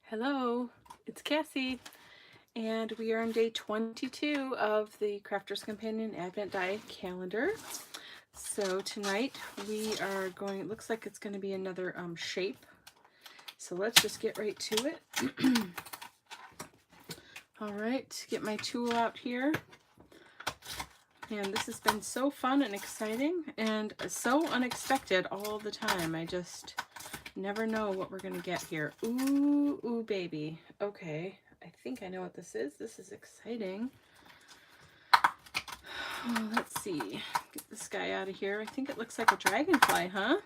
Hello, it's Cassie, and we are on day 22 of the Crafter's Companion Advent Diet Calendar. So tonight we are going, it looks like it's going to be another shape. So let's just get right to it. All right, get my tool out here. And this has been so fun and exciting and so unexpected all the time. I just never know what we're going to get here. Ooh, baby. Okay, I think I know what this is. This is exciting. Oh, let's see. Get this guy out of here. I think it looks like a dragonfly, huh?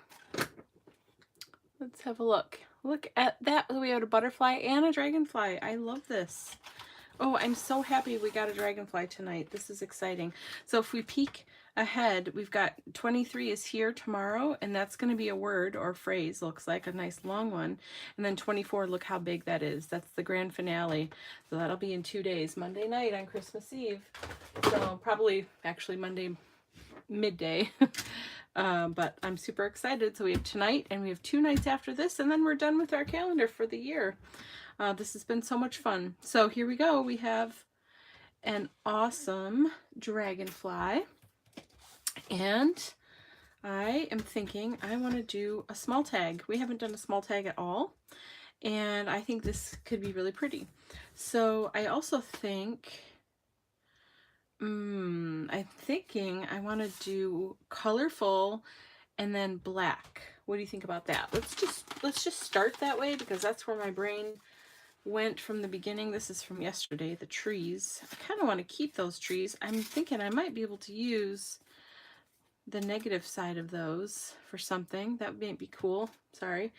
Let's have a look. Look at that. We have a butterfly and a dragonfly. I love this. Oh, I'm so happy we got a dragonfly tonight. This is exciting. So if we peek ahead, we've got 23 is here tomorrow, and that's going to be a word or phrase, looks like a nice long one. And then 24, look how big that is. That's the grand finale. So that'll be in 2 days, Monday night on Christmas Eve. So probably actually Monday midday. But I'm super excited. So we have tonight and we have 2 nights after this, and then we're done with our calendar for the year. This has been so much fun. So here we go. We have an awesome dragonfly. And I am thinking I want to do a small tag. We haven't done a small tag at all. And I think this could be really pretty. So I also think, I'm thinking I want to do colorful and then black. What do you think about that? Let's just start that way because that's where my brain went from the beginning. This is from yesterday, the trees. I kind of want to keep those trees. I'm thinking I might be able to use the negative side of those for something. That might be cool. Sorry.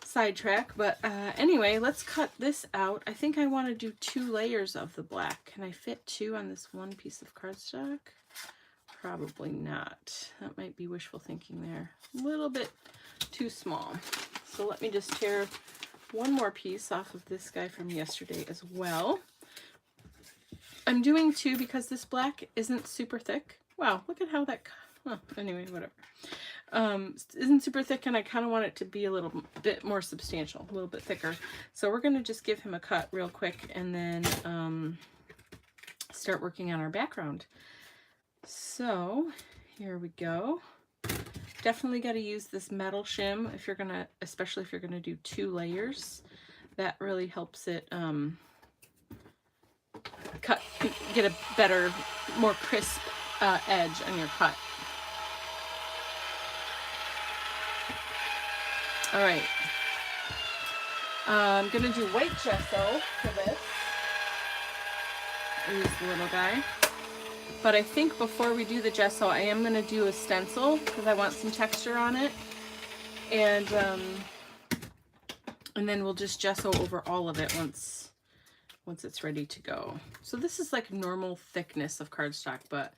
Sidetrack. But anyway, let's cut this out. I think I want to do 2 layers of the black. Can I fit 2 on this one piece of cardstock? Probably not. That might be wishful thinking there. A little bit too small. So let me just tear one more piece off of this guy from yesterday as well. I'm doing 2 because this black isn't super thick. Wow, look at how that, anyway, whatever. Isn't super thick, and I kind of want it to be a little bit more substantial, a little bit thicker. So we're going to just give him a cut real quick and then start working on our background. So here we go. Definitely got to use this metal shim if you're gonna, especially if you're gonna do 2 layers. That really helps it cut, get a better, more crisp edge on your cut. All right. I'm gonna do white gesso for this. Use the little guy. But I think before we do the gesso, I am going to do a stencil because I want some texture on it. And then we'll just gesso over all of it once it's ready to go. So this is like normal thickness of cardstock, but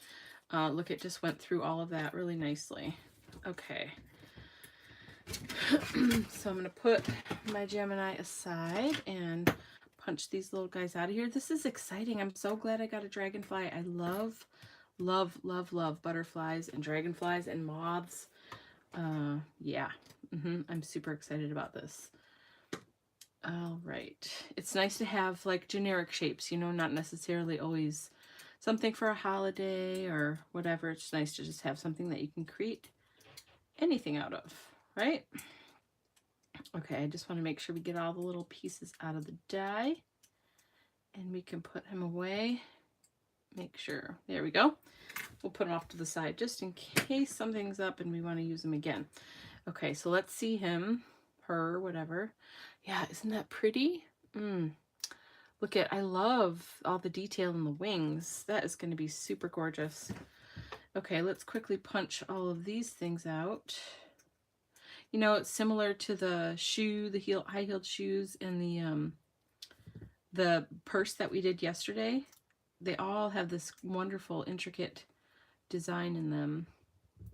look, it just went through all of that really nicely. Okay. So I'm going to put my Gemini aside and punch these little guys out of here. This is exciting. I'm so glad I got a dragonfly. I love butterflies and dragonflies and moths. Yeah. I'm super excited about this. All right. It's nice to have like generic shapes, you know, not necessarily always something for a holiday or whatever. It's nice to just have something that you can create anything out of, right? Okay, I just want to make sure we get all the little pieces out of the die and we can put him away. Make sure, there we go. We'll put him off to the side just in case something's up and we want to use him again. Okay, so let's see him, her, whatever. Yeah, isn't that pretty? Look at, I love all the detail in the wings. That is going to be super gorgeous. Okay, let's quickly punch all of these things out. You know, it's similar to the shoe, the high-heeled shoes in the purse that we did yesterday. They all have this wonderful, intricate design in them.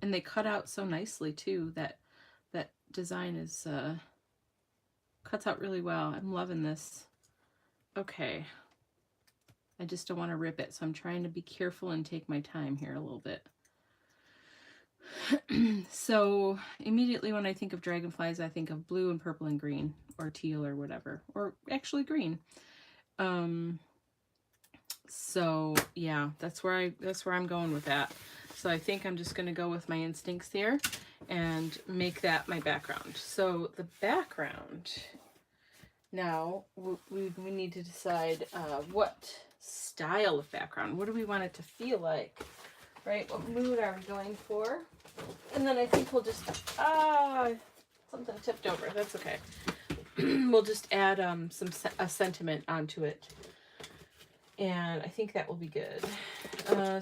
And they cut out so nicely, too. That design is cuts out really well. I'm loving this. Okay. I just don't want to rip it, so I'm trying to be careful and take my time here a little bit. So immediately when I think of dragonflies, I think of blue and purple and green, or teal or whatever, or actually green. So yeah, that's where I'm going with that. So I think I'm just going to go with my instincts here and make that my background. So the background, now we need to decide what style of background. What do we want it to feel like? Right? What mood are we going for? And then I think we'll just, something tipped over. That's okay. We'll just add a sentiment onto it. And I think that will be good.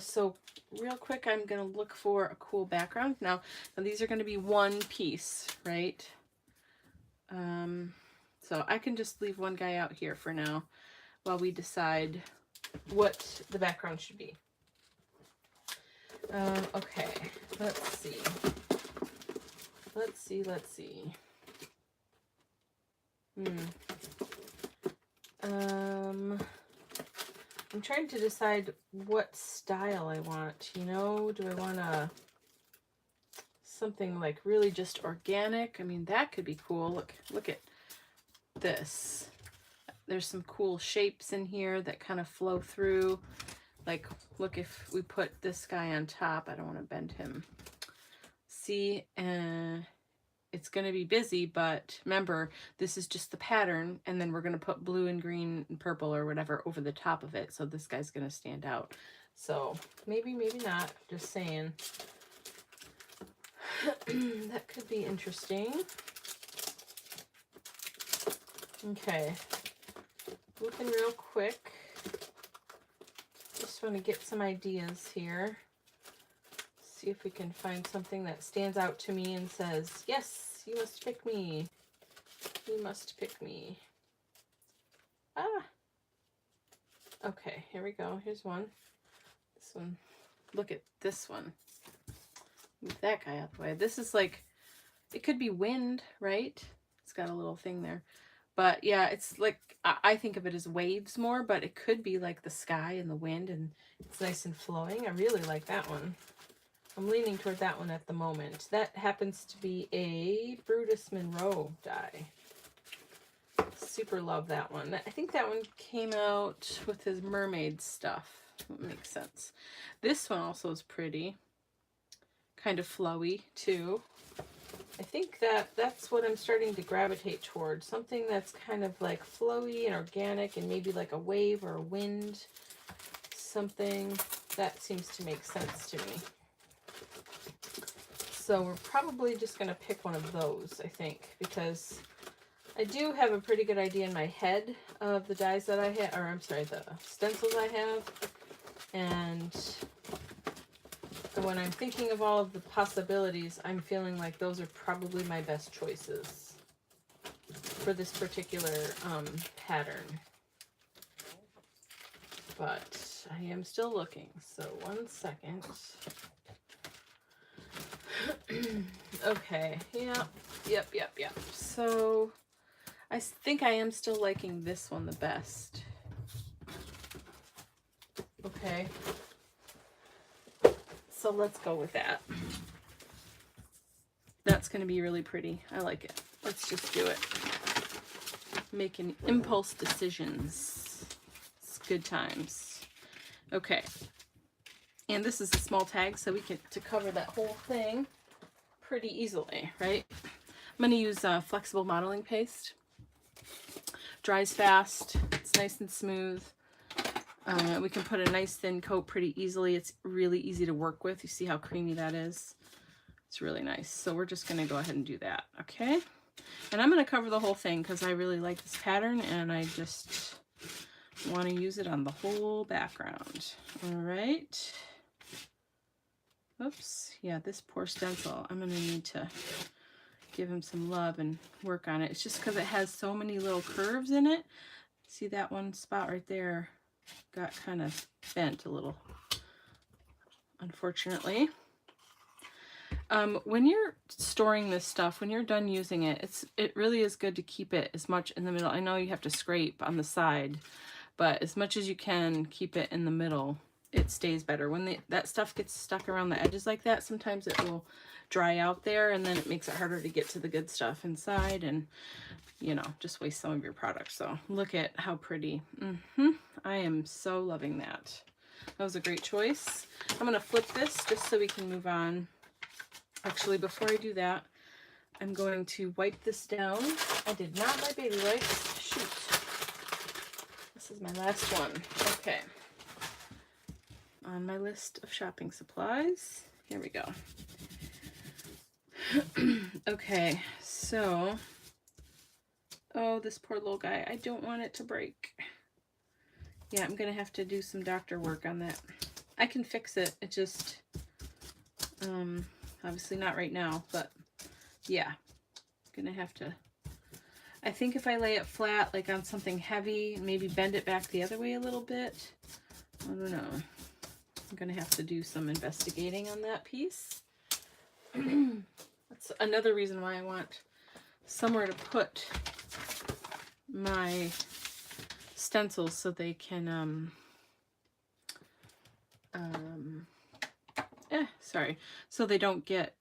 So real quick, I'm going to look for a cool background. Now these are going to be one piece, right? So I can just leave one guy out here for now while we decide what the background should be. Okay, let's see. I'm trying to decide what style I want, you know? Do I want something like really just organic? I mean, that could be cool. Look at this. There's some cool shapes in here that kind of flow through. Like, look, if we put this guy on top, I don't want to bend him. See, it's going to be busy, but remember, this is just the pattern, and then we're going to put blue and green and purple or whatever over the top of it, so this guy's going to stand out. So maybe not, just saying. That could be interesting. Okay, looking real quick. Just want to get some ideas here. See if we can find something that stands out to me and says, yes, you must pick me. You must pick me. Okay, here we go. Here's one. This one. Look at this one. Move that guy out the way. This is like, it could be wind, right? It's got a little thing there. But yeah, it's like, I think of it as waves more, but it could be like the sky and the wind, and it's nice and flowing. I really like that one. I'm leaning toward that one at the moment. That happens to be a Brutus Monroe die. Super love that one. I think that one came out with his mermaid stuff. That makes sense. This one also is pretty. Kind of flowy too. I think that's what I'm starting to gravitate towards. Something that's kind of like flowy and organic and maybe like a wave or a wind. Something that seems to make sense to me. So we're probably just going to pick one of those, I think, because I do have a pretty good idea in my head of the dies that I have, or I'm sorry, the stencils I have. And when I'm thinking of all of the possibilities, I'm feeling like those are probably my best choices for this particular pattern. But I am still looking, so 1 second. Okay, yep. So I think I am still liking this one the best. Okay. So let's go with that. That's going to be really pretty. I like it. Let's just do it. Making impulse decisions. It's good times. Okay. And this is a small tag, so we get to cover that whole thing pretty easily, right? I'm going to use flexible modeling paste. Dries fast. It's nice and smooth. We can put a nice thin coat pretty easily. It's really easy to work with. You see how creamy that is? It's really nice. So we're just going to go ahead and do that, okay? And I'm going to cover the whole thing because I really like this pattern and I just want to use it on the whole background. All right. Oops. Yeah, this poor stencil. I'm going to need to give him some love and work on it. It's just because it has so many little curves in it. See that one spot right there? Got kind of bent a little, unfortunately. When you're storing this stuff, when you're done using it, it really is good to keep it as much in the middle. I know you have to scrape on the side, but as much as you can, keep it in the middle. it stays better. When that stuff gets stuck around the edges like that, sometimes it will dry out there, and then it makes it harder to get to the good stuff inside, and you know, just waste some of your product. So look at how pretty. I am so loving that. That was a great choice. I'm going to flip this just so we can move on. Actually, before I do that, I'm going to wipe this down. I did not buy baby wipes. Shoot. This is my last one. Okay. On my list of shopping supplies. Here we go. Okay, so, oh, this poor little guy. I don't want it to break. Yeah, I'm going to have to do some doctor work on that. I can fix it. It just, obviously not right now, but yeah, I'm going to have to. I think if I lay it flat, like on something heavy, maybe bend it back the other way a little bit. I don't know. I'm going to have to do some investigating on that piece. That's another reason why I want somewhere to put my stencils so they can, so they don't get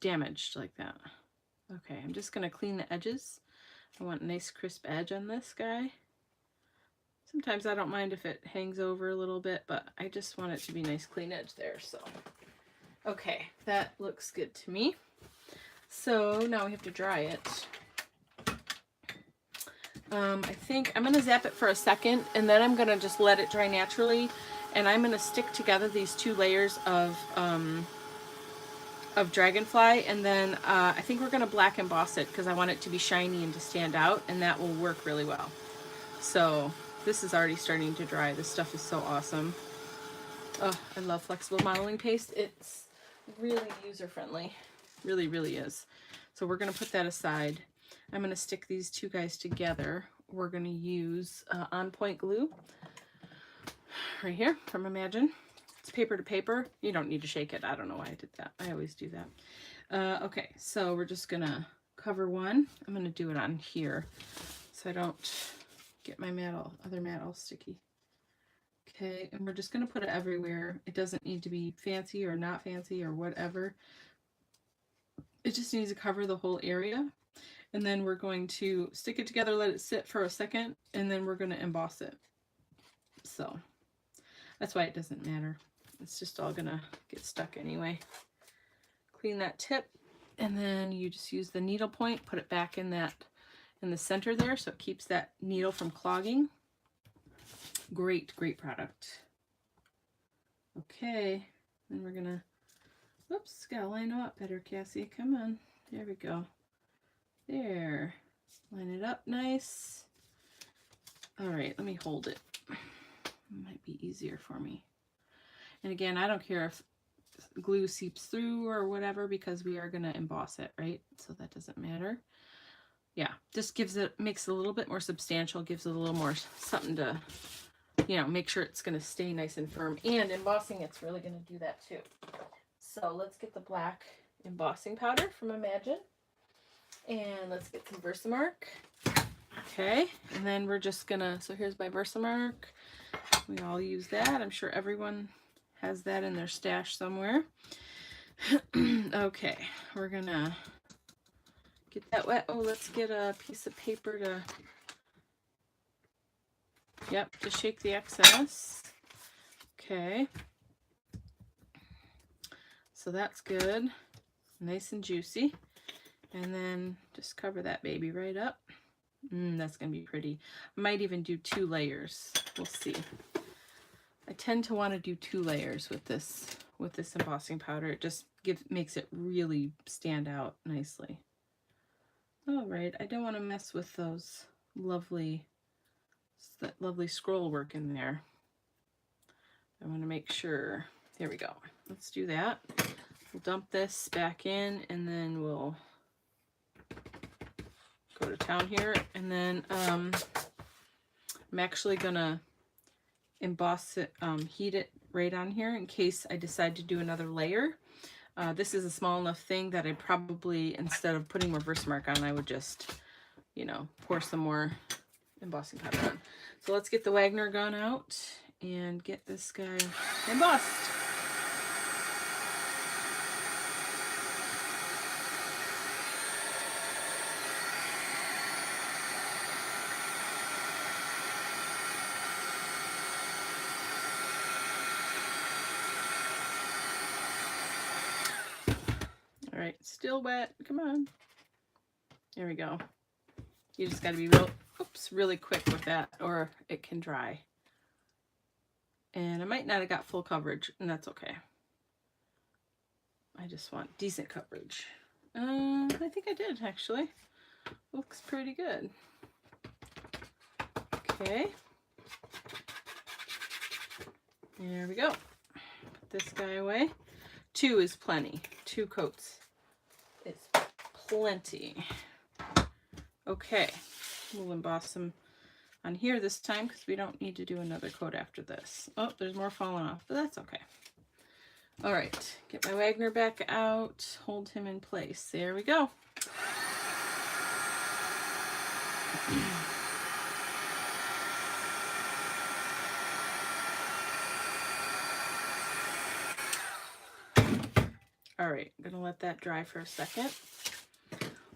damaged like that. Okay, I'm just going to clean the edges. I want a nice crisp edge on this guy. Sometimes I don't mind if it hangs over a little bit, but I just want it to be nice clean edge there. So, okay, that looks good to me. So now we have to dry it. I think I'm going to zap it for a second, and then I'm going to just let it dry naturally. And I'm going to stick together these 2 layers of Dragonfly, and then I think we're going to black emboss it because I want it to be shiny and to stand out, and that will work really well. So this is already starting to dry. This stuff is so awesome. Oh, I love flexible modeling paste. It's really user-friendly. Really, really is. So we're going to put that aside. I'm going to stick these 2 guys together. We're going to use On Point glue right here from Imagine. It's paper to paper. You don't need to shake it. I don't know why I did that. I always do that. Okay, so we're just going to cover one. I'm going to do it on here so I don't get my other mat all sticky. Okay, and we're just going to put it everywhere. It doesn't need to be fancy or not fancy or whatever. It just needs to cover the whole area. And then we're going to stick it together, let it sit for a second, and then we're going to emboss it. So that's why it doesn't matter. It's just all going to get stuck anyway. Clean that tip, and then you just use the needle point, put it back in the center there so it keeps that needle from clogging. Great, great product. Okay, then we're going to, whoops, gotta line them up better, Cassie. Come on. There we go. There. Line it up nice. All right, let me hold it. It might be easier for me. And again, I don't care if glue seeps through or whatever because we are going to emboss it, right? So that doesn't matter. Yeah, just makes it a little bit more substantial, gives it a little more something to, you know, make sure it's going to stay nice and firm. And embossing, it's really going to do that too. So let's get the black embossing powder from Imagine. And let's get some Versamark. Okay, and then we're just gonna, so here's my Versamark. We all use that. I'm sure everyone has that in their stash somewhere. Okay, we're gonna get that wet. Oh, let's get a piece of paper to, yep, to shake the excess. Okay. So that's good. Nice and juicy. And then just cover that baby right up. That's going to be pretty. I might even do 2 layers. We'll see. I tend to want to do 2 layers with this embossing powder. It just makes it really stand out nicely. All right, I don't want to mess with that lovely scroll work in there. I want to make sure. There we go. Let's do that. We'll dump this back in, and then we'll go to town here. And then I'm actually gonna emboss it, heat it right on here in case I decide to do another layer. This is a small enough thing that I probably, instead of putting more Versamark on, I would just, you know, pour some more embossing powder on. So let's get the Wagner gun out, and get this guy embossed. All right, still wet. Come on. There we go. You just got to be really quick with that, or it can dry. And I might not have got full coverage, and that's okay. I just want decent coverage. I think I did, actually. Looks pretty good. Okay. There we go. Put this guy away. 2 is plenty. 2 coats is plenty. Okay. We'll emboss them on here this time because we don't need to do another coat after this. Oh, there's more falling off, but that's okay. All right, get my Wagner back out, hold him in place. There we go. All right, I'm gonna let that dry for a second.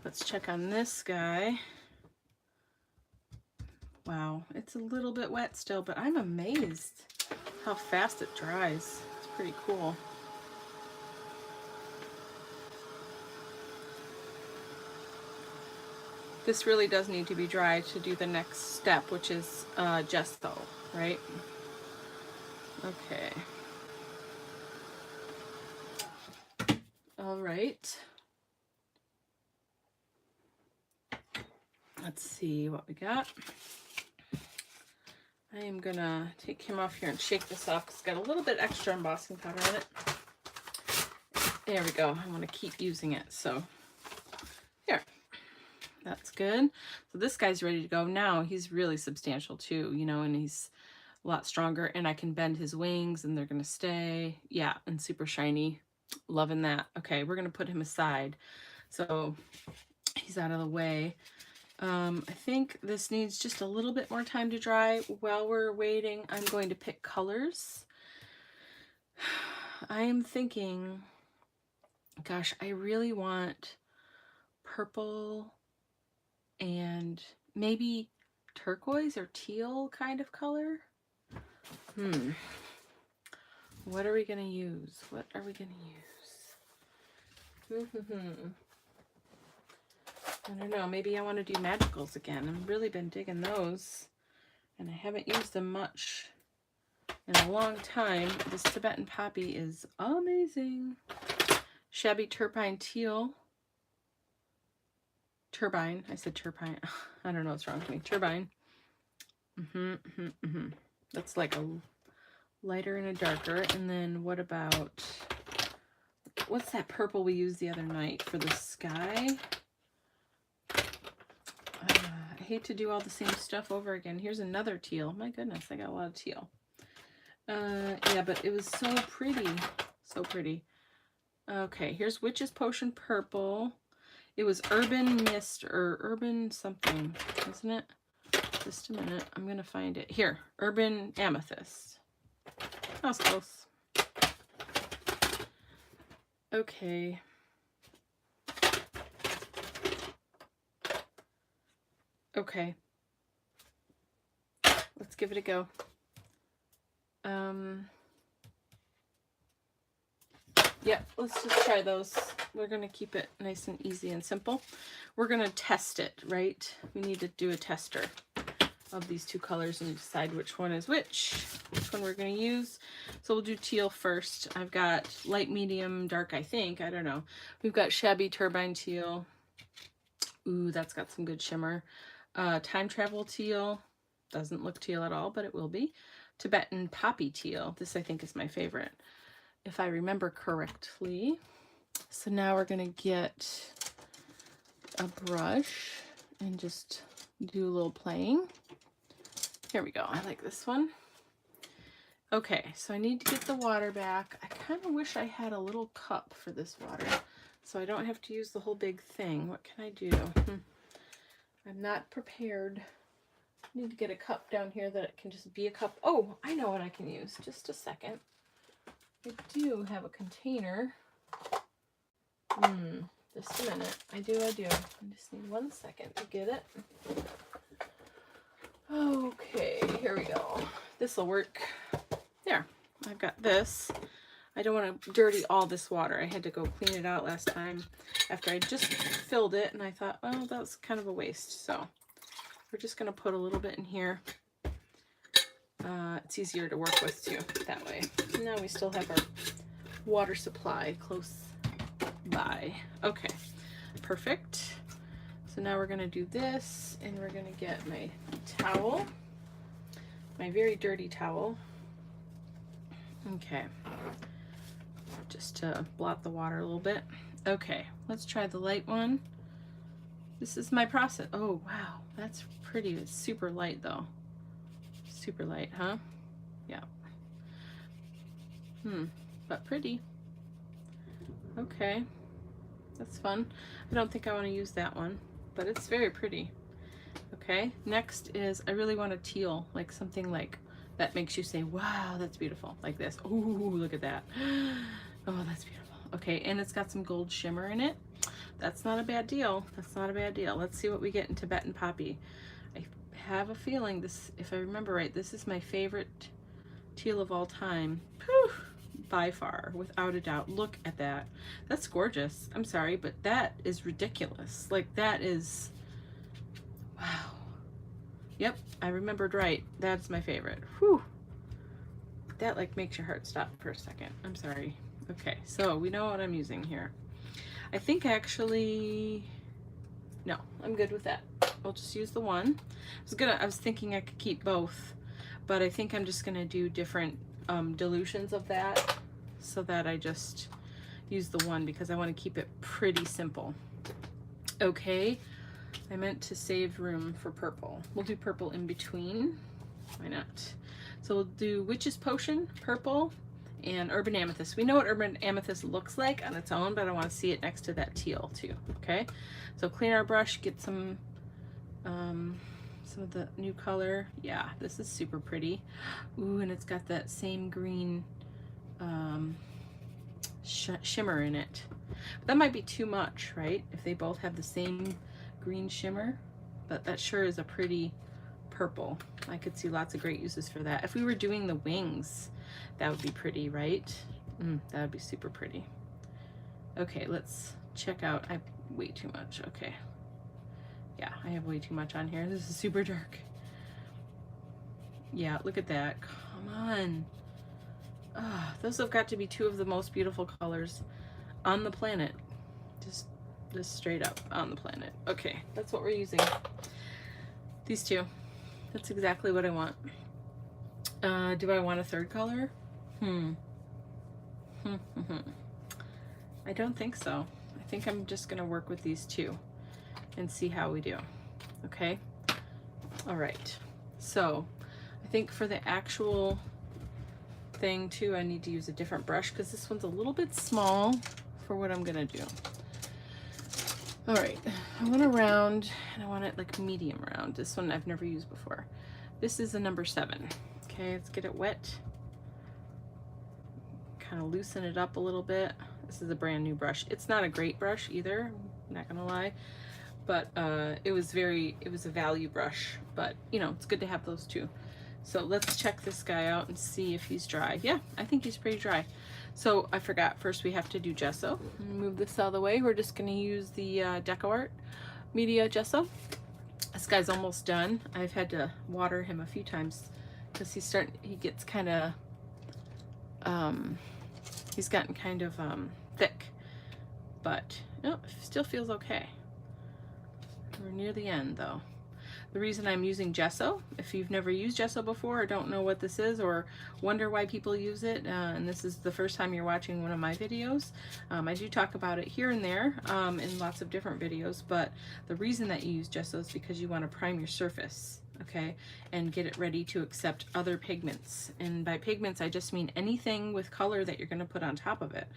Let's check on this guy. Wow, it's a little bit wet still, but I'm amazed how fast it dries. It's pretty cool. This really does need to be dry to do the next step, which is gesso, right? Okay. All right. Let's see what we got. I am gonna take him off here and shake this off because it's got a little bit extra embossing powder on it. There we go. I want to keep using it. So here, that's good. So this guy's ready to go now. He's really substantial too, you know, and he's a lot stronger, and I can bend his wings and they're gonna stay. Yeah, and super shiny. Loving that. Okay, we're gonna put him aside so he's out of the way. I think this needs just a little bit more time to dry. While we're waiting, I'm going to pick colors. I am thinking, gosh, I really want purple and maybe turquoise or teal kind of color. What are we going to use? What are we going to use? I don't know. Maybe I want to do magicals again. I've really been digging those, and I haven't used them much in a long time. This Tibetan Poppy is amazing. Shabby Turbine Teal. Turbine. I said turbine. I don't know what's wrong with me. Turbine. That's like a lighter and a darker. And then what about, what's that purple we used the other night for the sky? I hate to do all the same stuff over again. Here's another teal. My goodness, I got a lot of teal. Yeah, but it was so pretty. So pretty. Okay, here's Witch's Potion Purple. It was Urban Mist or Urban something, isn't it? Just a minute. I'm going to find it. Here, Urban Amethyst. That was close. Okay. Okay. Let's give it a go. Yeah, let's just try those. We're going to keep it nice and easy and simple. We're going to test it, right? We need to do a tester of these two colors and decide which one is which one we're going to use. So we'll do teal first. I've got light, medium, dark, I think. I don't know. We've got Shabby Turbine Teal. Ooh, that's got some good shimmer. Time Travel Teal. Doesn't look teal at all, but it will be. Tibetan Poppy Teal. This, I think, is my favorite, if I remember correctly. So now we're going to get a brush and just do a little playing. Here we go. I like this one. Okay, so I need to get the water back. I kind of wish I had a little cup for this water so I don't have to use the whole big thing. What can I do? I'm not prepared Need to get a cup down here that it can just be a cup. Oh, I know what I can use. Just a second. I do have a container. Just a minute. I do. I just need 1 second to get it. Okay, here we go. This will work. There, I've got this. I don't want to dirty all this water. I had to go clean it out last time after I just filled it, and I thought, well, that was kind of a waste. So we're just going to put a little bit in here. It's easier to work with too, that way. Now we still have our water supply close by. Okay, perfect. So now we're going to do this, and we're going to get my towel, my very dirty towel. Okay, just to blot the water a little bit. Okay, let's try the light one. This is my process. Oh, wow, that's pretty. It's super light though. Super light, huh? Yeah. But pretty. Okay, that's fun. I don't think I want to use that one, but it's very pretty. Okay, next is, I really want a teal, like something like that makes you say, wow, that's beautiful, like this. Ooh, look at that. Oh, that's beautiful. Okay, and it's got some gold shimmer in it. That's not a bad deal. That's not a bad deal. Let's see what we get in Tibetan Poppy. I have a feeling this, if I remember right, this is my favorite teal of all time. Whew, by far, without a doubt. Look at that. That's gorgeous. I'm sorry, but that is ridiculous. Like, that is, wow. Yep, I remembered right. That's my favorite. Whew. That like makes your heart stop for a second. I'm sorry. Okay, so we know what I'm using here. I think actually, no, I'm good with that. I'll just use the one. I was thinking I could keep both, but I think I'm just gonna do different dilutions of that so that I just use the one because I want to keep it pretty simple. Okay, I meant to save room for purple. We'll do purple in between. Why not? So we'll do Witch's Potion, purple, and Urban Amethyst. We know what Urban Amethyst looks like on its own, but I want to see it next to that teal too. Okay, so clean our brush, get some of the new color. Yeah, this is super pretty. Ooh, and it's got that same green shimmer in it. But that might be too much, right? If they both have the same green shimmer, but that sure is a pretty purple. I could see lots of great uses for that. If we were doing the wings, that would be pretty, right? That would be super pretty. Okay, let's check out. I have way too much. Okay. Yeah, I have way too much on here. This is super dark. Yeah, look at that. Come on. Those have got to be two of the most beautiful colors on the planet. Just straight up on the planet. Okay, that's what we're using. These two. That's exactly what I want. Do I want a third color? I don't think so. I think I'm just gonna work with these two and see how we do. Okay? All right. So I think for the actual thing too, I need to use a different brush because this one's a little bit small for what I'm gonna do. All right, I want a round, and I want it like medium round. This one I've never used before. This is a number 7. Okay, let's get it wet. Kind of loosen it up a little bit. This is a brand new brush. It's not a great brush either, I'm not gonna lie, but it was a value brush, but you know, it's good to have those two. So let's check this guy out and see if he's dry. Yeah, I think he's pretty dry. So I forgot, first we have to do gesso. Move this out of the way. We're just gonna use the DecoArt Media Gesso. This guy's almost done. I've had to water him a few times because he gets kind of, he's gotten kind of thick, but no, it still feels okay. We're near the end though. The reason I'm using gesso, if you've never used gesso before or don't know what this is or wonder why people use it, and this is the first time you're watching one of my videos, I do talk about it here and there in lots of different videos, but the reason that you use gesso is because you want to prime your surface, okay, and get it ready to accept other pigments. And by pigments, I just mean anything with color that you're going to put on top of it.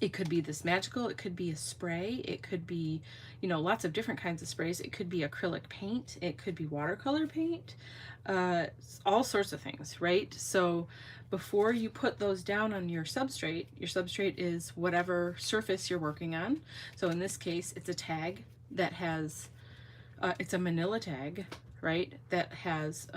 It could be this magical, it could be a spray, it could be, you know, lots of different kinds of sprays. It could be acrylic paint, it could be watercolor paint, all sorts of things, right? So before you put those down on your substrate is whatever surface you're working on. So in this case, it's a tag that has, it's a manila tag, right? That has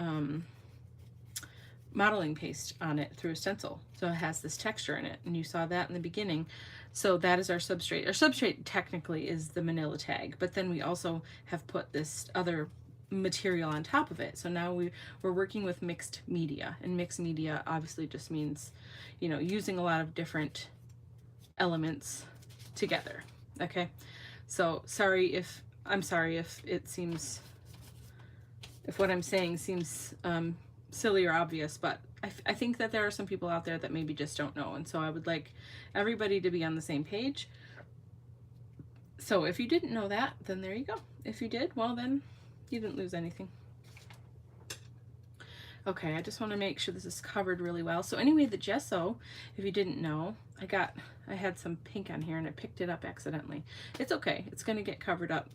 modeling paste on it through a stencil. So it has this texture in it, and you saw that in the beginning. So that is our substrate. Our substrate technically is the manila tag, but then we also have put this other material on top of it. So now we're working with mixed media, and mixed media obviously just means, you know, using a lot of different elements together. Okay, so I'm sorry if it seems, if what I'm saying seems silly or obvious, but I think that there are some people out there that maybe just don't know, and so I would like everybody to be on the same page. So if you didn't know that, then there you go. If you did, well then you didn't lose anything. Okay, I just want to make sure this is covered really well. So anyway, the gesso, if you didn't know, I had some pink on here and I picked it up accidentally. It's okay, it's going to get covered up.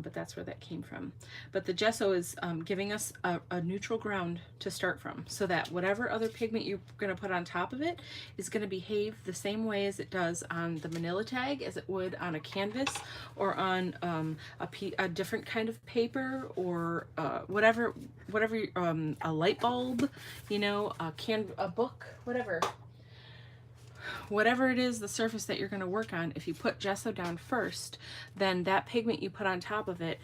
But that's where that came from. But the gesso is giving us a neutral ground to start from, so that whatever other pigment you're going to put on top of it is going to behave the same way as it does on the manila tag, as it would on a canvas or on a different kind of paper, or whatever, a light bulb, you know, a book, whatever it is, the surface that you're going to work on. If you put gesso down first, then that pigment you put on top of it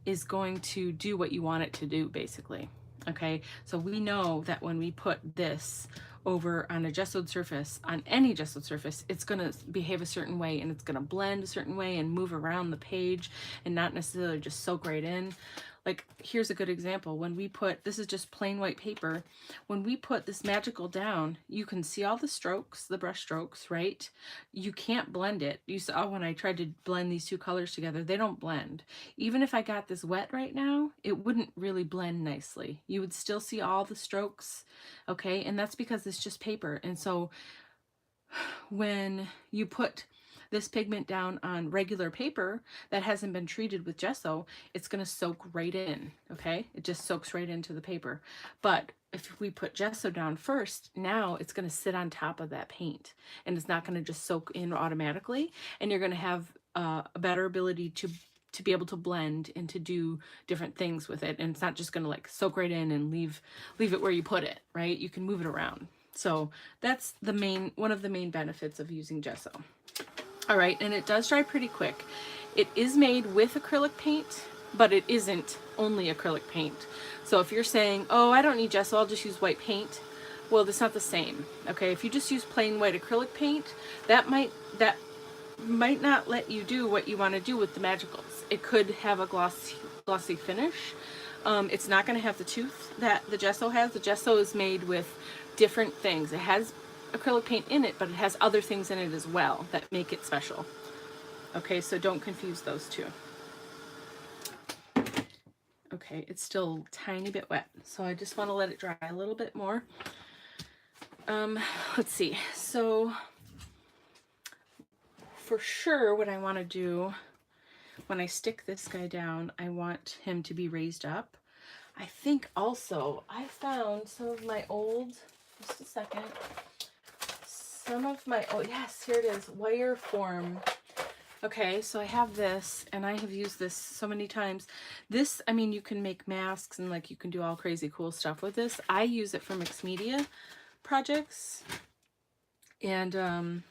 is going to do what you want it to do, basically. Okay, so we know that when we put this over on a gessoed surface, on any gessoed surface, it's going to behave a certain way, and it's going to blend a certain way and move around the page and not necessarily just soak right in. Like, here's a good example. When we put, this is just plain white paper, when we put this magical down, you can see all the strokes, the brush strokes, right? You can't blend it. You saw when I tried to blend these two colors together, they don't blend. Even if I got this wet right now, it wouldn't really blend nicely. You would still see all the strokes, okay? And that's because it's just paper. And so when you put this pigment down on regular paper that hasn't been treated with gesso, it's going to soak right in, okay? It just soaks right into the paper. But if we put gesso down first, now it's going to sit on top of that paint, and it's not going to just soak in automatically, and you're going to have a better ability to be able to blend and to do different things with it, and it's not just going to like soak right in and leave it where you put it, right? You can move it around. So that's one of the main benefits of using gesso. All right, and it does dry pretty quick. It is made with acrylic paint, but it isn't only acrylic paint. So if you're saying, oh, I don't need gesso, I'll just use white paint, well, that's not the same. Okay, if you just use plain white acrylic paint, that might not let you do what you want to do with the magicals. It could have a glossy finish. It's not going to have the tooth that the gesso has. The gesso is made with different things. It has acrylic paint in it, but it has other things in it as well that make it special. Okay, so don't confuse those two. Okay, it's still a tiny bit wet, so I just want to let it dry a little bit more. Let's see. So for sure what I want to do when I stick this guy down, I want him to be raised up. I think also I found some of my old, just a second, yes, here it is, wire form. Okay, so I have this, and I have used this so many times. This, I mean, you can make masks, and like you can do all crazy cool stuff with this. I use it for mixed media projects. And one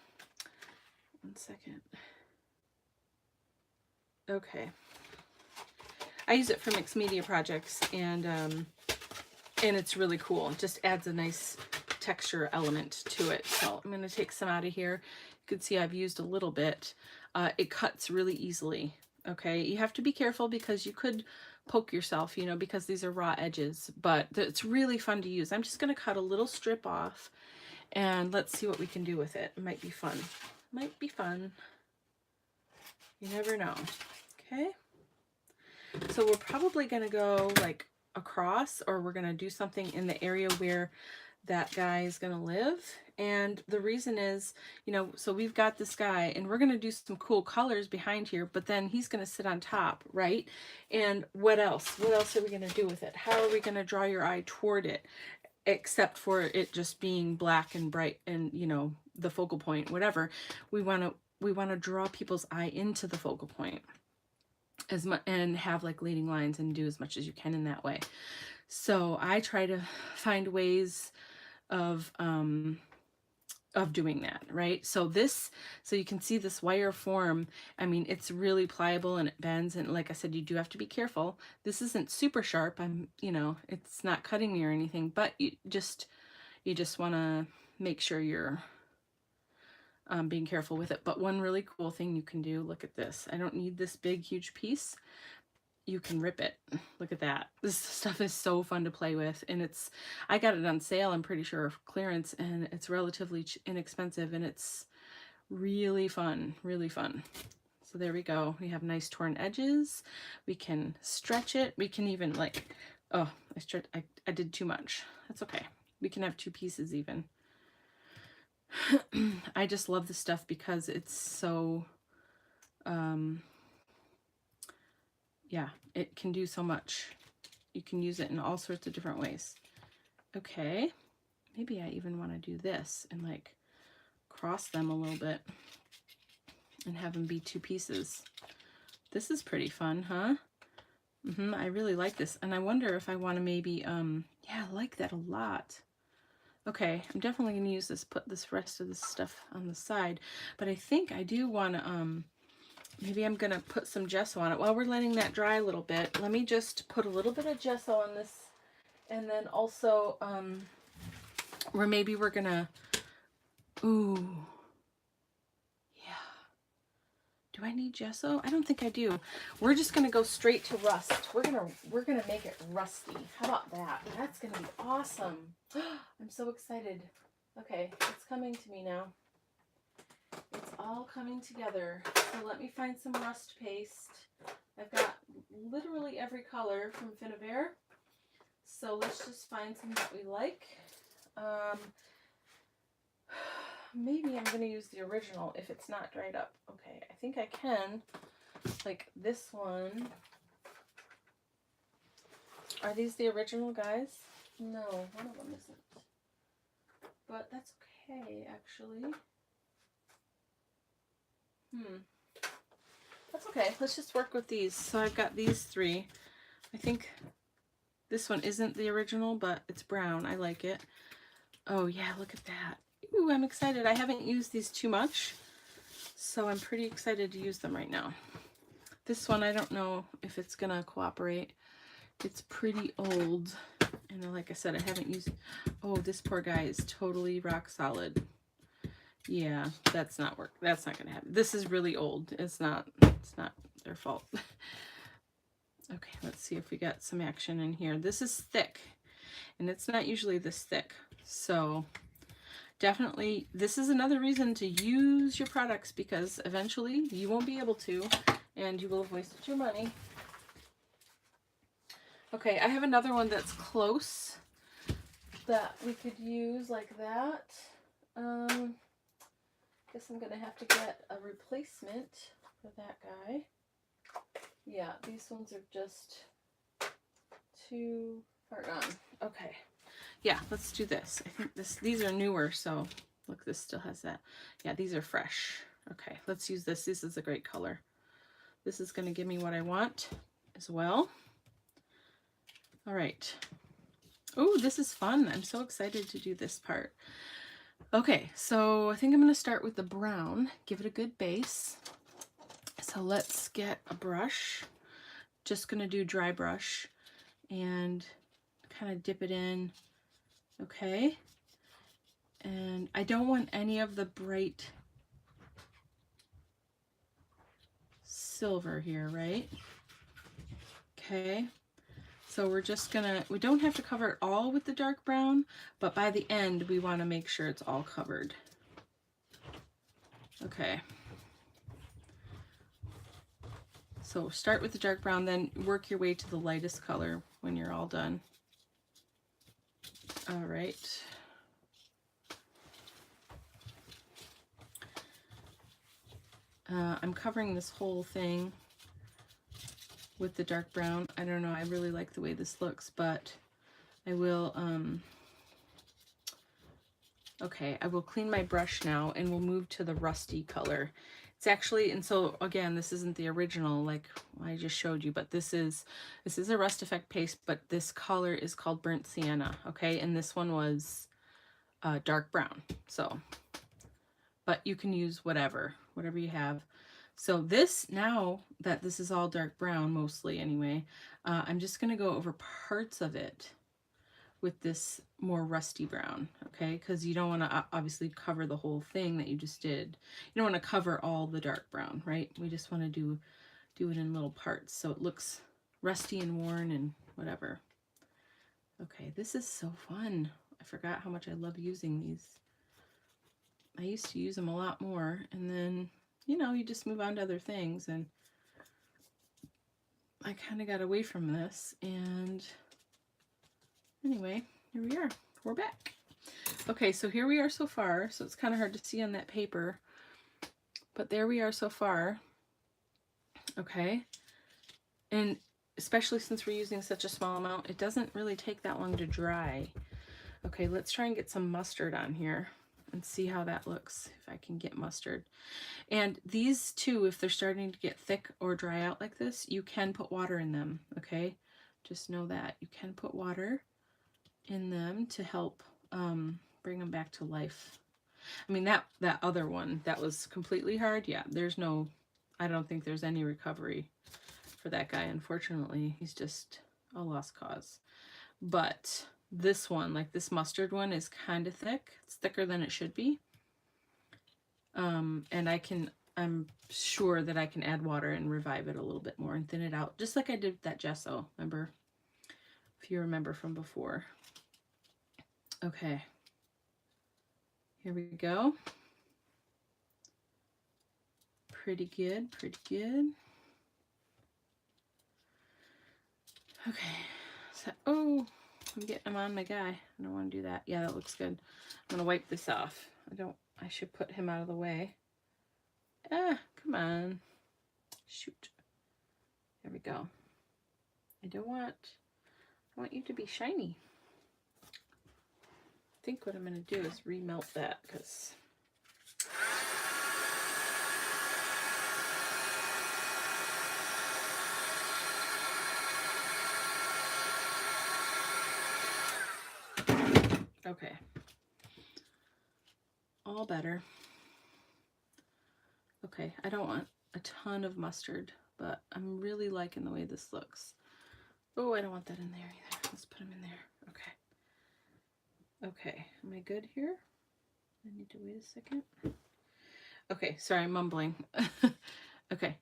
second. Okay, I use it for mixed media projects, and it's really cool. It just adds a nice texture element to it. So I'm going to take some out of here. You can see I've used a little bit. It cuts really easily. Okay, you have to be careful because you could poke yourself, you know, because these are raw edges, but it's really fun to use. I'm just going to cut a little strip off, and let's see what we can do with it. It might be fun. Might be fun. You never know. Okay, so we're probably going to go like across, or we're going to do something in the area where that guy is going to live. And the reason is, you know, so we've got this guy and we're going to do some cool colors behind here, but then he's going to sit on top, right? And what else? What else are we going to do with it? How are we going to draw your eye toward it? Except for it just being black and bright and, you know, the focal point, whatever. We want to draw people's eye into the focal point as much and have like leading lines and do as much as you can in that way. So I try to find ways of doing that, right? So you can see this wire form. I mean, it's really pliable and it bends. And like I said, you do have to be careful. This isn't super sharp. You know, it's not cutting me or anything, but you just want to make sure you're being careful with it. But one really cool thing you can do, look at this. I don't need this big, huge piece. You can rip it. Look at that. This stuff is so fun to play with, and I got it on sale, I'm pretty sure, of clearance, and it's relatively inexpensive, and it's really fun, really fun. So there we go. We have nice torn edges. We can stretch it. We can even like, oh, I did too much. That's okay. We can have two pieces even. I just love this stuff because it's so, yeah, it can do so much. You can use it in all sorts of different ways. Okay, maybe I even want to do this and like cross them a little bit and have them be two pieces. This is pretty fun, huh? I really like this. And I wonder if I want to maybe, yeah, I like that a lot. Okay, I'm definitely going to use this, put this rest of this stuff on the side. But I think I do want to, maybe I'm going to put some gesso on it. While we're letting that dry a little bit, let me just put a little bit of gesso on this. And then also, where maybe we're going to, ooh, yeah. Do I need gesso? I don't think I do. We're just going to go straight to rust. We're going to make it rusty. How about that? That's going to be awesome. I'm so excited. Okay, it's coming to me now. It's all coming together. So let me find some rust paste. I've got literally every color from Finnabair. So let's just find some that we like. Maybe I'm going to use the original if it's not dried up. Okay, I think I can. Like this one. Are these the original, guys? No, one of them isn't. But that's okay, actually. That's okay. Let's just work with these. So I've got these three. I think this one isn't the original, but it's brown. I like it. Oh, yeah, look at that. Ooh, I'm excited. I haven't used these too much, so I'm pretty excited to use them right now. This one, I don't know if it's going to cooperate. It's pretty old, and like I said, I haven't used it. Oh, this poor guy is totally rock solid. Yeah, that's not work. That's not going to happen. This is really old. It's not their fault. Okay, let's see if we got some action in here. This is thick, and it's not usually this thick. So definitely, this is another reason to use your products, because eventually you won't be able to, and you will have wasted your money. Okay, I have another one that's close that we could use like that. Guess I'm going to have to get a replacement for that guy. Yeah, these ones are just too far gone. Okay. Yeah, let's do this. I think these are newer, so look, this still has that. Yeah, these are fresh. Okay, let's use this. This is a great color. This is going to give me what I want as well. All right. Oh, this is fun. I'm so excited to do this part. Okay, so I think I'm going to start with the brown, give it a good base. So let's get a brush. Just going to do dry brush and kind of dip it in. Okay. And I don't want any of the bright silver here, right? Okay. So we're just gonna, we don't have to cover it all with the dark brown, but by the end we want to make sure it's all covered. Okay. So start with the dark brown, then work your way to the lightest color when you're all done. All right. I'm covering this whole thing with the dark brown. I don't know, I really like the way this looks, but I will, okay, I will clean my brush now and we'll move to the rusty color. It's actually, and so again, this isn't the original like I just showed you, but this is a Rust Effect paste, but this color is called Burnt Sienna, okay? And this one was dark brown, so, but you can use whatever you have. So this, now that this is all dark brown, mostly anyway, I'm just gonna go over parts of it with this more rusty brown, okay? Because you don't want to obviously cover the whole thing that you just did. You don't want to cover all the dark brown, right? We just want to do it in little parts so it looks rusty and worn and whatever. Okay, this is so fun. I forgot how much I love using these. I used to use them a lot more, and then, you know, you just move on to other things, and I kind of got away from this, and anyway, here we are. We're back. Okay, so here we are so far. So it's kind of hard to see on that paper, but there we are so far. Okay, and especially since we're using such a small amount, it doesn't really take that long to dry. Okay, let's try and get some mustard on here and see how that looks, if I can get mustard. And these two, if they're starting to get thick or dry out like this, you can put water in them, okay? Just know that. You can put water in them to help bring them back to life. I mean, that other one, that was completely hard. Yeah, there's no, I don't think there's any recovery for that guy, unfortunately. He's just a lost cause. But this one, like this mustard one, is kind of thick. It's thicker than it should be. And I'm sure that I can add water and revive it a little bit more and thin it out, just like I did with that gesso, remember? If you remember from before. Okay. Here we go. Pretty good, pretty good. Okay. So, oh, I'm on my guy. I don't want to do that. Yeah, that looks good. I'm going to wipe this off. I should put him out of the way. Ah, come on. Shoot. There we go. I want you to be shiny. I think what I'm going to do is remelt that, because okay. All better. Okay, I don't want a ton of mustard, but I'm really liking the way this looks. Oh, I don't want that in there either. Let's put them in there. Okay. Okay, am I good here? I need to wait a second. Okay, sorry, I'm mumbling. Okay,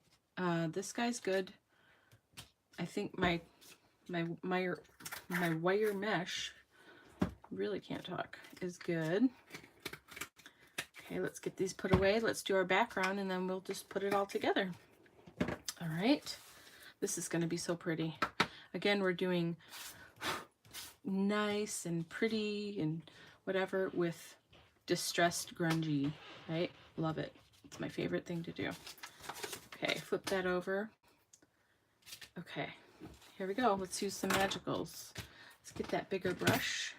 this guy's good. I think my wire mesh, really can't talk, is good. Okay, let's get these put away. Let's do our background and then we'll just put it all together. All right, this is going to be so pretty. Again, we're doing nice and pretty and whatever with distressed grungy, right? Love it. It's my favorite thing to do. Okay, flip that over. Okay, here we go. Let's use some magicals. Let's get that bigger brush,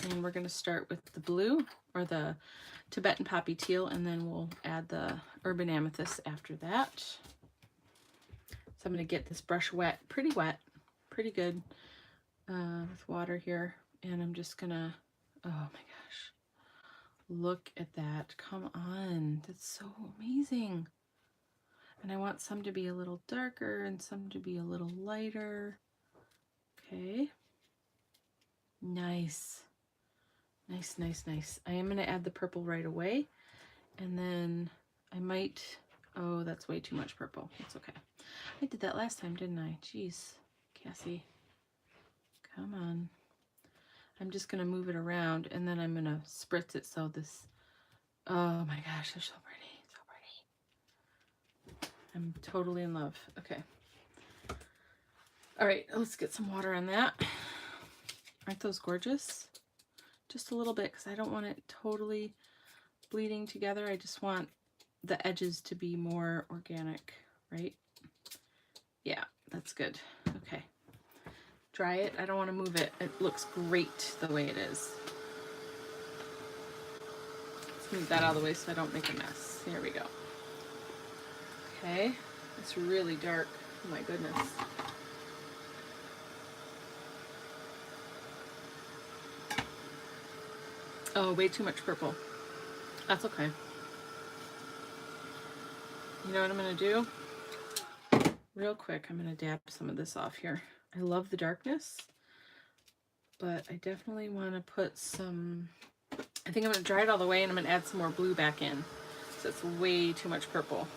and we're going to start with the blue, or the Tibetan Poppy Teal, and then we'll add the Urban Amethyst after that. So I'm going to get this brush wet, pretty good, with water here, and I'm just going to, oh my gosh, look at that. Come on, that's so amazing. And I want some to be a little darker and some to be a little lighter. Okay. Nice. Nice, nice, nice. I am going to add the purple right away. And then I might, oh, that's way too much purple. It's okay. I did that last time, didn't I? Jeez, Cassie. Come on. I'm just going to move it around, and then I'm going to spritz it so this, oh my gosh, they're so pretty. I'm totally in love. Okay. All right, let's get some water on that. Aren't those gorgeous? Just a little bit, because I don't want it totally bleeding together. I just want the edges to be more organic, right? Yeah, that's good. Okay. Dry it. I don't want to move it. It looks great the way it is. Let's move that out of the way so I don't make a mess. Here we go. Okay. It's really dark. Oh my goodness. Oh, way too much purple. That's okay. You know what I'm going to do? Real quick, I'm going to dab some of this off here. I love the darkness, but I definitely want to put some... I think I'm going to dry it all the way and I'm going to add some more blue back in. So it's way too much purple.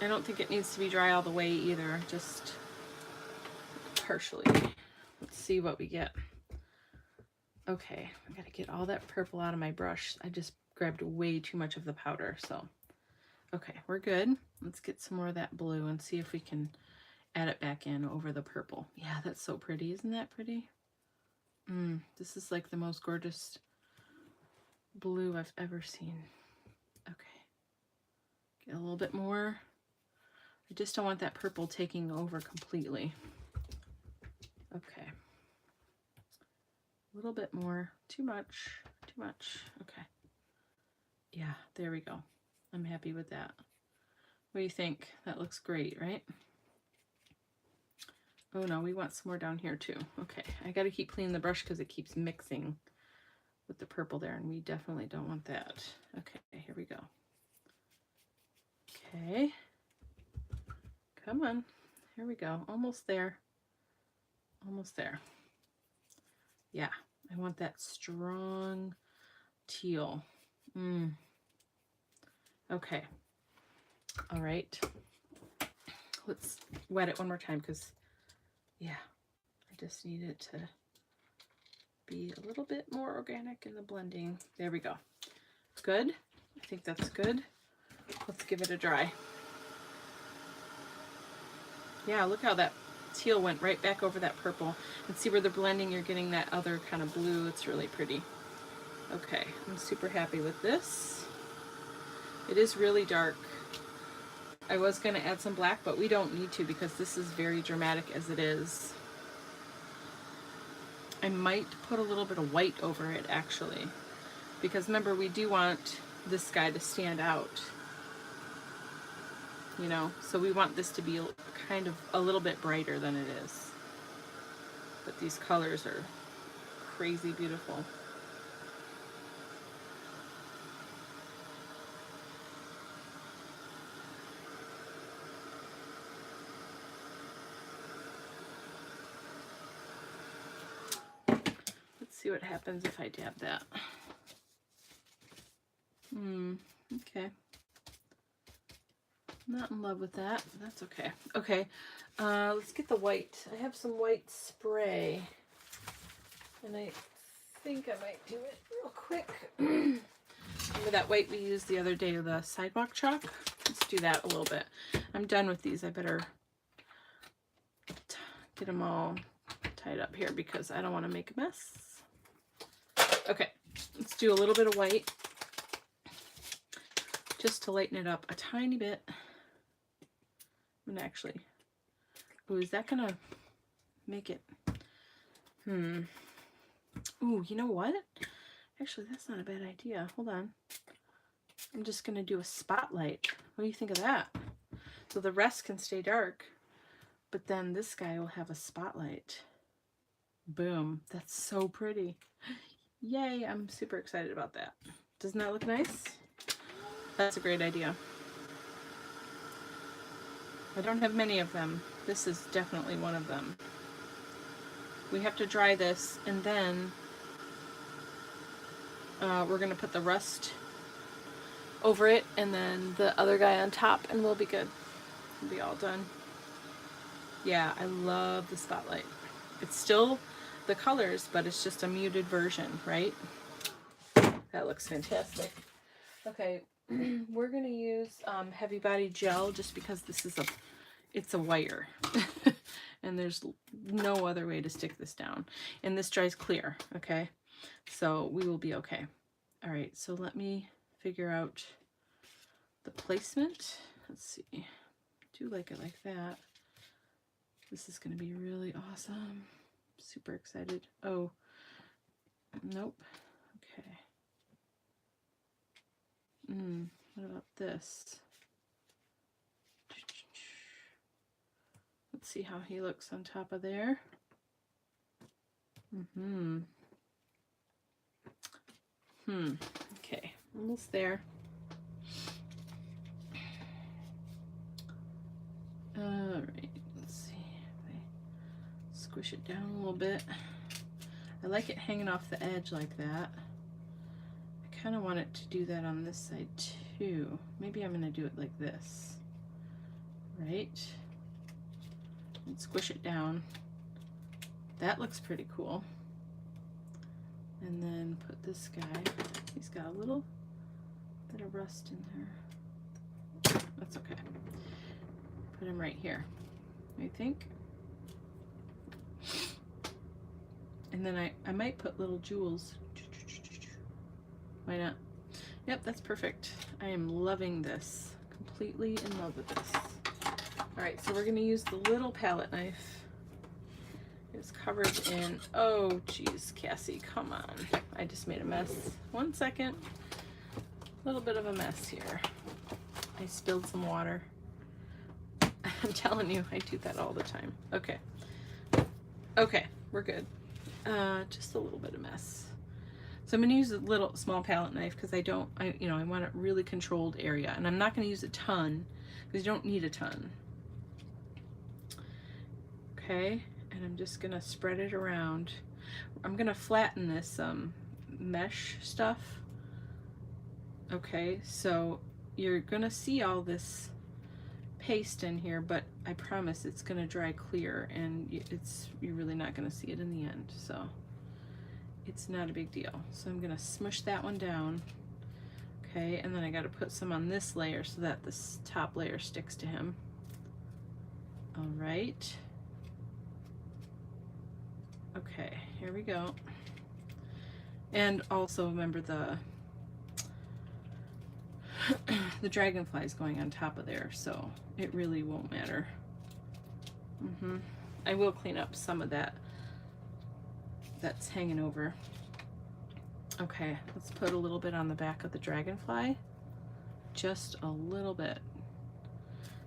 I don't think it needs to be dry all the way either, just partially. Let's see what we get. Okay, I gotta get all that purple out of my brush. I just grabbed way too much of the powder, so. Okay, we're good. Let's get some more of that blue and see if we can add it back in over the purple. Yeah, that's so pretty. Isn't that pretty? This is like the most gorgeous blue I've ever seen. Okay, get a little bit more. I just don't want that purple taking over completely. Okay. A little bit more. Too much. Too much. Okay. Yeah, there we go. I'm happy with that. What do you think? That looks great, right? Oh no, we want some more down here too. Okay, I gotta keep cleaning the brush because it keeps mixing with the purple there, and we definitely don't want that. Okay, here we go. Okay. Come on. Here we go. Almost there. Almost there. Yeah, I want that strong teal. Okay. All right. Let's wet it one more time because, yeah, I just need it to be a little bit more organic in the blending. There we go. Good. I think that's good. Let's give it a dry. Yeah, look how that teal went right back over that purple. And see where the blending, you're getting that other kind of blue. It's really pretty. Okay, I'm super happy with this. It is really dark. I was going to add some black, but we don't need to because this is very dramatic as it is. I might put a little bit of white over it actually, because remember, we do want this guy to stand out, you know, so we want this to be kind of a little bit brighter than it is. But these colors are crazy beautiful. See what happens if I dab that. Okay. Not in love with that, but that's okay. Okay, let's get the white. I have some white spray, and I think I might do it real quick. Remember that white we used the other day, the sidewalk chalk? Let's do that a little bit. I'm done with these. I better get them all tied up here because I don't want to make a mess. Okay, let's do a little bit of white just to lighten it up a tiny bit. I'm gonna actually, ooh, is that gonna make it, ooh, you know what? Actually, that's not a bad idea. Hold on. I'm just gonna do a spotlight. What do you think of that? So the rest can stay dark, but then this guy will have a spotlight. Boom, that's so pretty. Yay, I'm super excited about that. Doesn't that look nice? That's a great idea. I don't have many of them. This is definitely one of them. We have to dry this, and then we're going to put the rust over it, and then the other guy on top, and we'll be good. We'll be all done. Yeah, I love the spotlight. It's still the colors, but it's just a muted version, right? That looks fantastic. Okay, we're gonna use Heavy Body Gel just because this is it's a wire and there's no other way to stick this down. And this dries clear, okay? So we will be okay. All right, so let me figure out the placement. Let's see. Do like it like that. This is going to be really awesome. Super excited. Oh, nope. Okay. What about this? Let's see how he looks on top of there. Okay, almost there. All right, let's see. If I squish it down a little bit. I like it hanging off the edge like that. I kind of want it to do that on this side too. Maybe I'm going to do it like this. Right? And squish it down. That looks pretty cool. And then put this guy. He's got a little bit of rust in there. That's okay. Put him right here, I think. And then I might put little jewels. Why not? Yep, that's perfect. I am loving this. Completely in love with this. All right, so we're going to use the little palette knife. It's covered in, oh geez, Cassie, come on. I just made a mess. 1 second. A little bit of a mess here. I spilled some water. I'm telling you, I do that all the time. Okay. Okay, we're good. Just a little bit of mess. So I'm going to use a little small palette knife because I want a really controlled area. And I'm not going to use a ton because you don't need a ton. Okay, and I'm just going to spread it around. I'm going to flatten this mesh stuff. Okay, so you're going to see all this paste in here, but I promise it's going to dry clear and you're really not going to see it in the end. So it's not a big deal. So I'm going to smush that one down. Okay, and then I got to put some on this layer so that this top layer sticks to him. All right. Okay, here we go. And also remember the dragonfly is going on top of there, so it really won't matter. I will clean up some of that's hanging over. Okay, let's put a little bit on the back of the dragonfly. Just a little bit.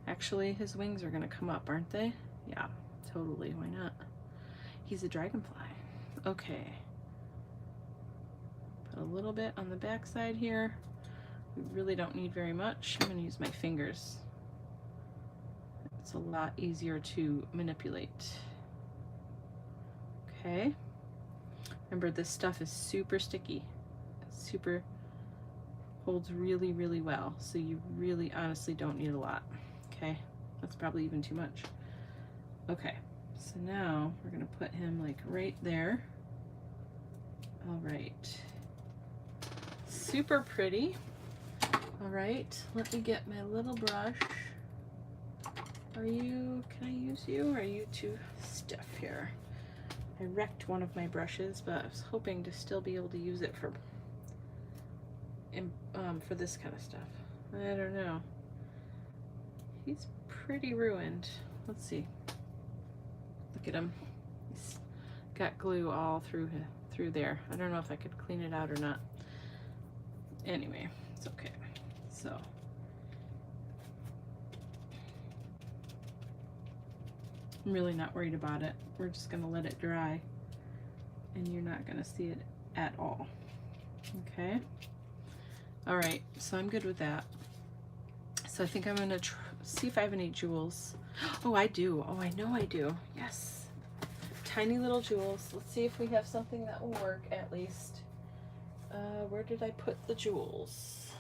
Actually, his wings are going to come up, aren't they? Yeah, totally. Why not? He's a dragonfly. Okay. Put a little bit on the back side here. We really don't need very much. I'm going to use my fingers. It's a lot easier to manipulate. Okay. Remember, this stuff is super sticky. Super holds really, really well. So you really honestly don't need a lot. Okay. That's probably even too much. Okay. So now we're going to put him like right there. All right. Super pretty. All right. Let me get my little brush. Can I use you? Or are you too stiff here? I wrecked one of my brushes, but I was hoping to still be able to use it for this kind of stuff. I don't know. He's pretty ruined. Let's see. Look at him. He's got glue all through there. I don't know if I could clean it out or not. Anyway, it's okay. So I'm really not worried about it. We're just going to let it dry and you're not going to see it at all. Okay. All right. So I'm good with that. So I think I'm going to see if I have any jewels. Oh, I do. Oh, I know I do. Yes. Tiny little jewels. Let's see if we have something that will work at least. Where did I put the jewels?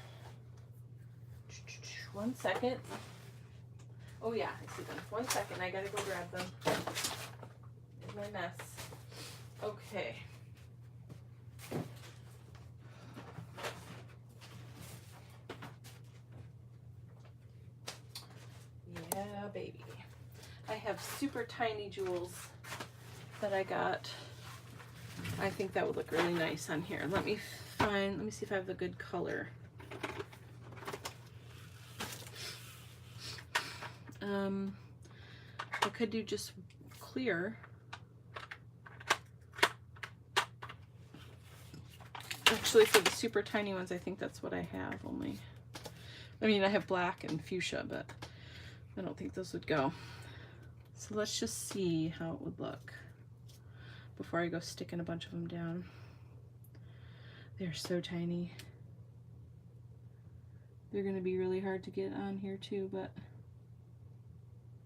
1 second. Oh yeah, I see them. 1 second, I gotta go grab them. It's my mess. Okay. Yeah, baby. I have super tiny jewels that I got I think that would look really nice on here. Let me see if I have a good color. I could do just clear. Actually, for the super tiny ones, I think that's what I have only. I mean, I have black and fuchsia, but I don't think those would go. So let's just see how it would look before I go sticking a bunch of them down. They're so tiny. They're going to be really hard to get on here too, but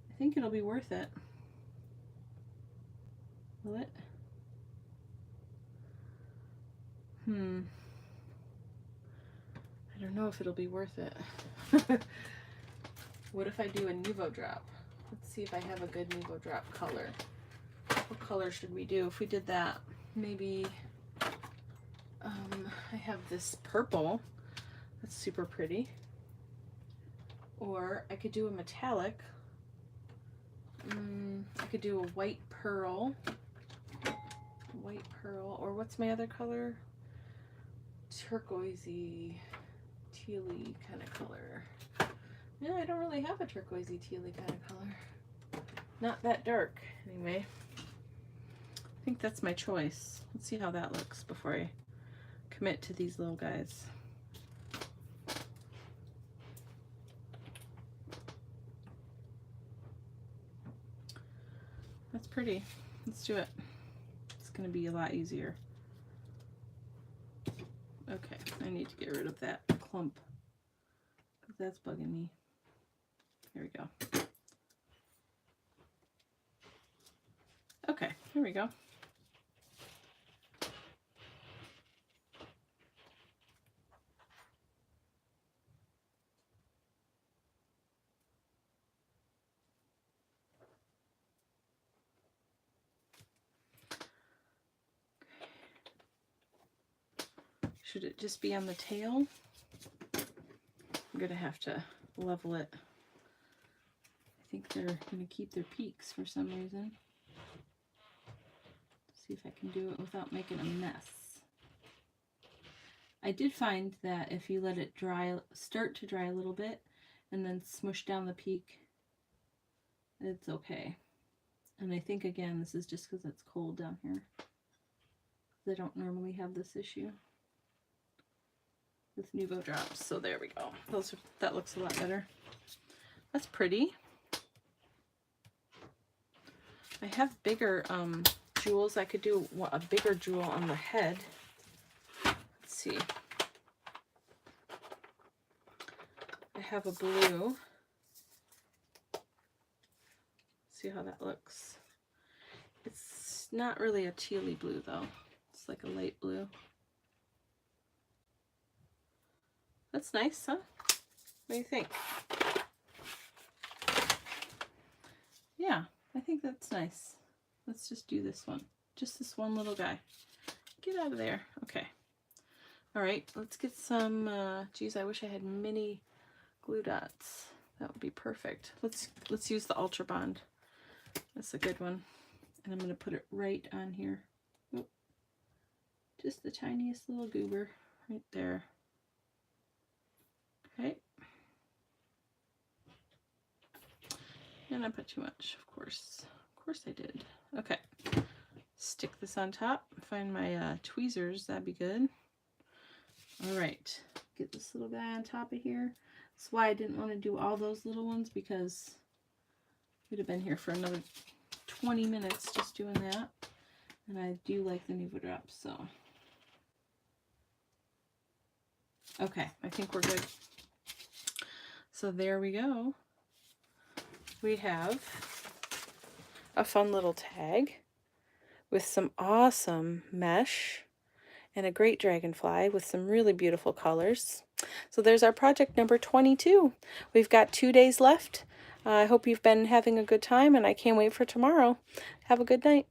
I think it'll be worth it. Will it? I don't know if it'll be worth it. What if I do a Nuvo drop? Let's see if I have a good Nuvo drop color. What color should we do? If we did that, maybe I have this purple. That's super pretty. Or I could do a metallic. I could do a white pearl. White pearl. Or what's my other color? Turquoisey, tealy kind of color. Yeah, I don't really have a turquoisey, tealy kind of color. Not that dark, anyway. I think that's my choice. Let's see how that looks before I commit to these little guys. That's pretty. Let's do it. It's going to be a lot easier. Okay, I need to get rid of that clump because that's bugging me. Here we go. Okay, here we go. Should it just be on the tail? I'm gonna have to level it. I think they're gonna keep their peaks for some reason. See if I can do it without making a mess. I did find that if you let it dry, start to dry a little bit, and then smush down the peak, it's okay. And I think, again, this is just because it's cold down here. I don't normally have this issue with Nuvo drops. So there we go. That looks a lot better. That's pretty. I have bigger jewels. I could do a bigger jewel on the head. Let's see. I have a blue. See how that looks. It's not really a tealy blue though. It's like a light blue. That's nice, huh? What do you think? Yeah, I think that's nice. Let's just do this one. Just this one little guy. Get out of there. Okay. All right, let's get some, geez, I wish I had mini glue dots. That would be perfect. Let's use the Ultra Bond. That's a good one. And I'm going to put it right on here. Oop. Just the tiniest little goober right there. Okay. And I put too much, of course. Of course I did. Okay. Stick this on top. Find my tweezers. That'd be good. All right. Get this little guy on top of here. That's why I didn't want to do all those little ones, because we'd have been here for another 20 minutes just doing that. And I do like the Nuvo drops, so. Okay, I think we're good. So there we go. We have a fun little tag with some awesome mesh and a great dragonfly with some really beautiful colors. So there's our project number 22. We've got 2 days left. I hope you've been having a good time, and I can't wait for tomorrow. Have a good night.